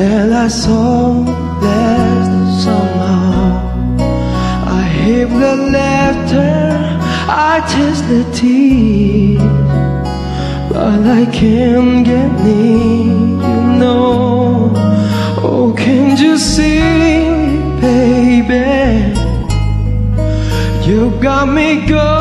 Well, I saw that somehow I hear the laughter, I taste the tears, but I can't get near, you know. Oh, can't you see, baby, you got me going.